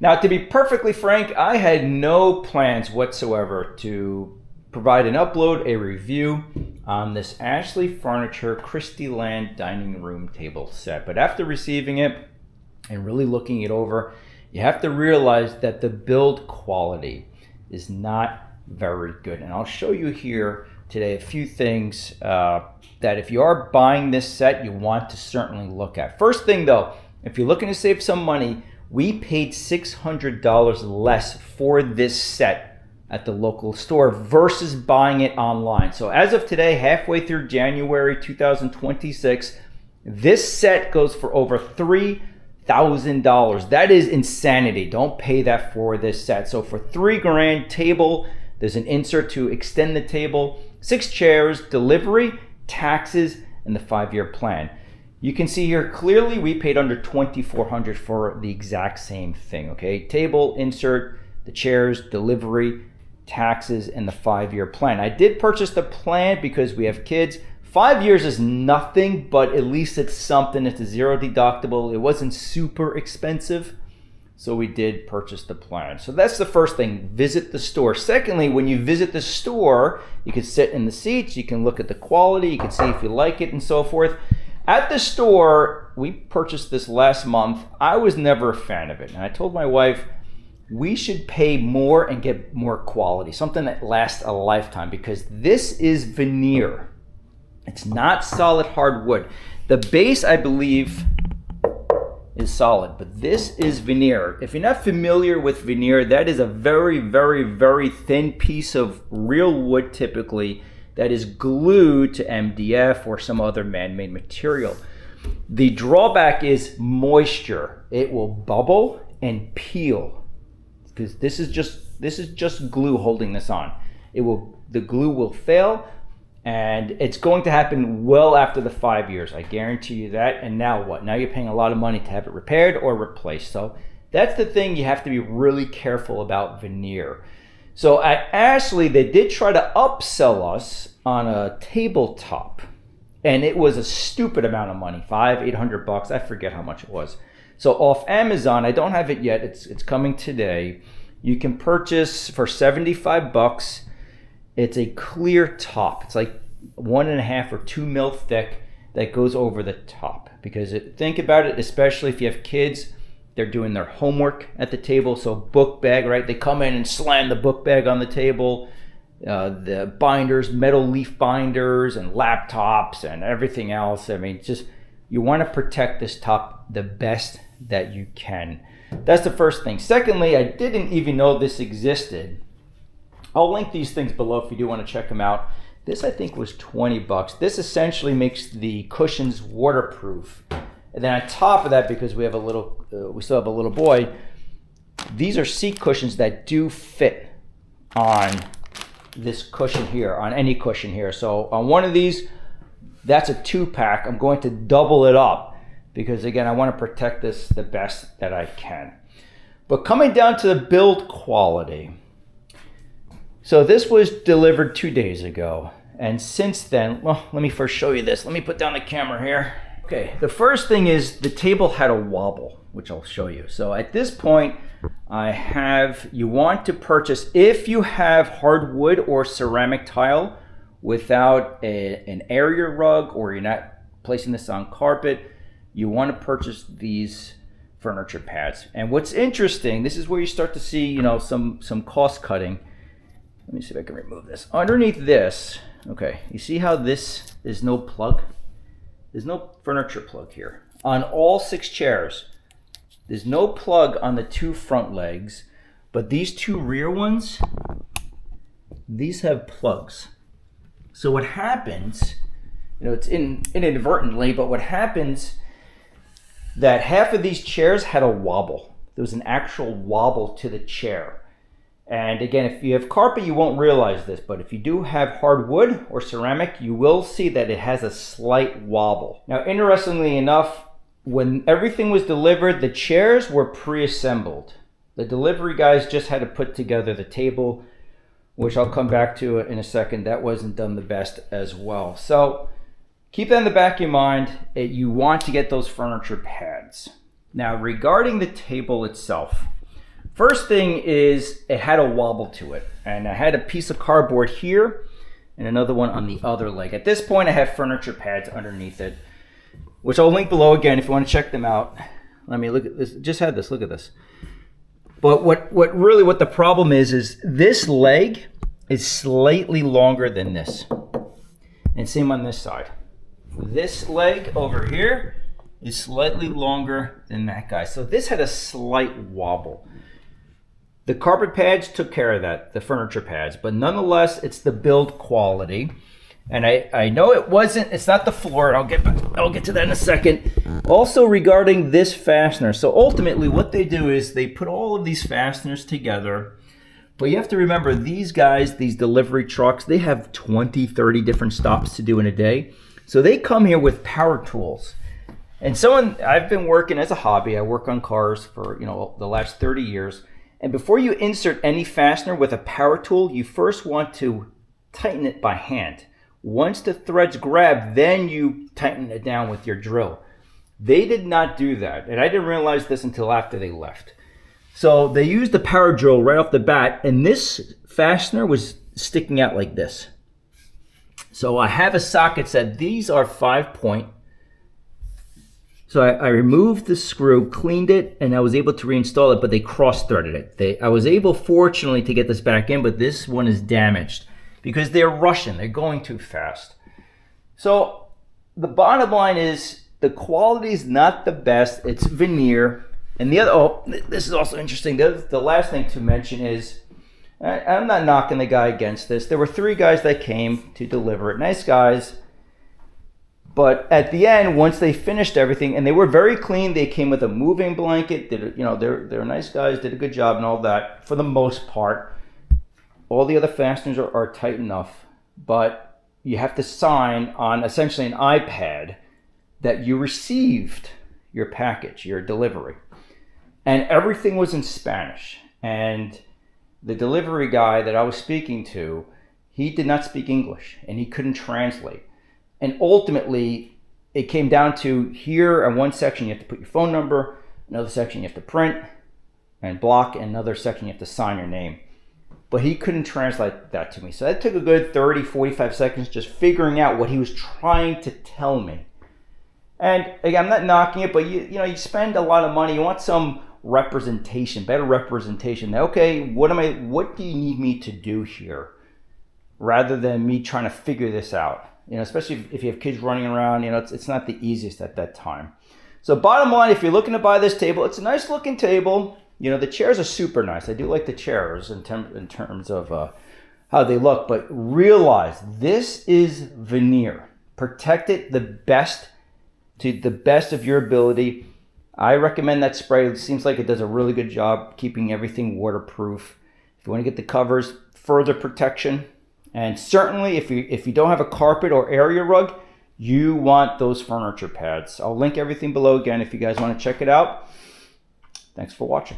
Now, to be perfectly frank, I had no plans whatsoever to provide an upload, a review on this Ashley Furniture Kristiland Dining Room Table set. But after receiving it and really looking it over, you have to realize that the build quality is not very good. And I'll show you here today a few things that if you are buying this set, you want to certainly look at. First thing though, if you're looking to save some money, we paid $600 less for this set at the local store versus buying it online. So as of today, halfway through January 2026, this set goes for over $3,000. That is insanity. Don't pay that for this set. So for $3,000 table, there's an insert to extend the table, 6 chairs, delivery, taxes, and the 5-year plan. You can see here clearly we paid under $2,400 for the exact same thing, okay? Table, insert, the chairs, delivery, taxes, and the 5-year plan. I did purchase the plan because we have kids. 5 years is nothing, but at least it's something. It's a 0 deductible. It wasn't super expensive, so we did purchase the plan. So that's the first thing, visit the store. Secondly, when you visit the store, you can sit in the seats, you can look at the quality, you can see if you like it and so forth. At the store, we purchased this last month. I was never a fan of it, and I told my wife, we should pay more and get more quality, something that lasts a lifetime, because this is veneer. It's not solid hardwood. The base, I believe, is solid, but this is veneer. If you're not familiar with veneer, that is a very, very, very thin piece of real wood typically that is glued to MDF or some other man-made material. The drawback is moisture. It will bubble and peel. Because this is just glue holding this on. The glue will fail, and it's going to happen well after the 5 years. I guarantee you that. And now what? Now you're paying a lot of money to have it repaired or replaced. So that's the thing you have to be really careful about veneer. So at Ashley, they did try to upsell us on a tabletop, and it was a stupid amount of money, $800. I forget how much it was. So off Amazon, I don't have it yet. It's coming today. You can purchase for $75. It's a clear top. It's like 1.5 or 2 mil thick that goes over the top. Because think about it, especially if you have kids, they're doing their homework at the table. So book bag, right? They come in and slam the book bag on the table. The binders, metal leaf binders, and laptops and everything else. I mean, just you want to protect this top the best that you can. That's the first thing. Secondly, I didn't even know this existed. I'll link these things below if you do want to check them out. This I think was $20. This essentially makes the cushions waterproof. And then on top of that, because we still have a little boy, these are seat cushions that do fit on this cushion here, on any cushion here. So on one of these, that's a 2-pack. I'm going to double it up because again, I want to protect this the best that I can. But coming down to the build quality. So this was delivered 2 days ago. And since then, well, let me first show you this. Let me put down the camera here. Okay, the first thing is the table had a wobble, which I'll show you. So at this point, you want to purchase, if you have hardwood or ceramic tile without an area rug, or you're not placing this on carpet, you want to purchase these furniture pads. And what's interesting, this is where you start to see, some cost cutting. Let me see if I can remove this. Underneath this, okay, you see how there's no plug? There's no furniture plug here. On all 6 chairs, there's no plug on the 2 front legs, but these 2 rear ones, these have plugs. So what happens, it's inadvertently, but what happens, that half of these chairs had a wobble. There was an actual wobble to the chair. And again, if you have carpet, you won't realize this, but if you do have hardwood or ceramic, you will see that it has a slight wobble. Now, interestingly enough, when everything was delivered, the chairs were pre-assembled. The delivery guys just had to put together the table, which I'll come back to in a second. That wasn't done the best as well. So keep that in the back of your mind. You want to get those furniture pads. Now, regarding the table itself, First thing is it had a wobble to it, and I had a piece of cardboard here and another one on the other leg. At this point, I have furniture pads underneath it, which I'll link below again if you want to check them out. Let me look at this. Just had this. Look at this. But what the problem is this leg is slightly longer than this, and same on this side. This leg over here is slightly longer than that guy. So this had a slight wobble. The carpet pads took care of that, the furniture pads, but nonetheless, it's the build quality. And I know it's not the floor, and I'll get to that in a second. Also regarding this fastener, so ultimately what they do is they put all of these fasteners together, but you have to remember these guys, these delivery trucks, they have 20, 30 different stops to do in a day. So they come here with power tools. And I've been working as a hobby, I work on cars for the last 30 years. And before you insert any fastener with a power tool, you first want to tighten it by hand. Once the threads grab, then you tighten it down with your drill. They did not do that, and I didn't realize this until after they left. So they used the power drill right off the bat, and this fastener was sticking out like this. So I have a socket set. These are 5-point. So I removed the screw, cleaned it, and I was able to reinstall it, but they cross-threaded it. I was able, fortunately, to get this back in, but this one is damaged because they're rushing. They're going too fast. So the bottom line is the quality is not the best. It's veneer. And this is also interesting. The last thing to mention is, I'm not knocking the guy against this. There were 3 guys that came to deliver it. Nice guys. But at the end, once they finished everything, and they were very clean, they came with a moving blanket. They're nice guys, did a good job and all that for the most part. All the other fasteners are tight enough, but you have to sign on essentially an iPad that you received your package, your delivery. And everything was in Spanish. And the delivery guy that I was speaking to, he did not speak English, and he couldn't translate. And ultimately, it came down to here in one section, you have to put your phone number, another section you have to print and block, and another section you have to sign your name. But he couldn't translate that to me. So that took a good 30, 45 seconds just figuring out what he was trying to tell me. And again, I'm not knocking it, but you spend a lot of money. You want some representation, better representation. Okay, what do you need me to do here? Rather than me trying to figure this out. Especially if you have kids running around, it's not the easiest at that time. So bottom line, if you're looking to buy this table, it's a nice looking table. The chairs are super nice. I do like the chairs in terms of how they look, but realize this is veneer. Protect it to the best of your ability. I recommend that spray. It seems like it does a really good job keeping everything waterproof. If you want to get the covers, further protection. And certainly if you don't have a carpet or area rug, you want those furniture pads. I'll link everything below again if you guys want to check it out. Thanks for watching.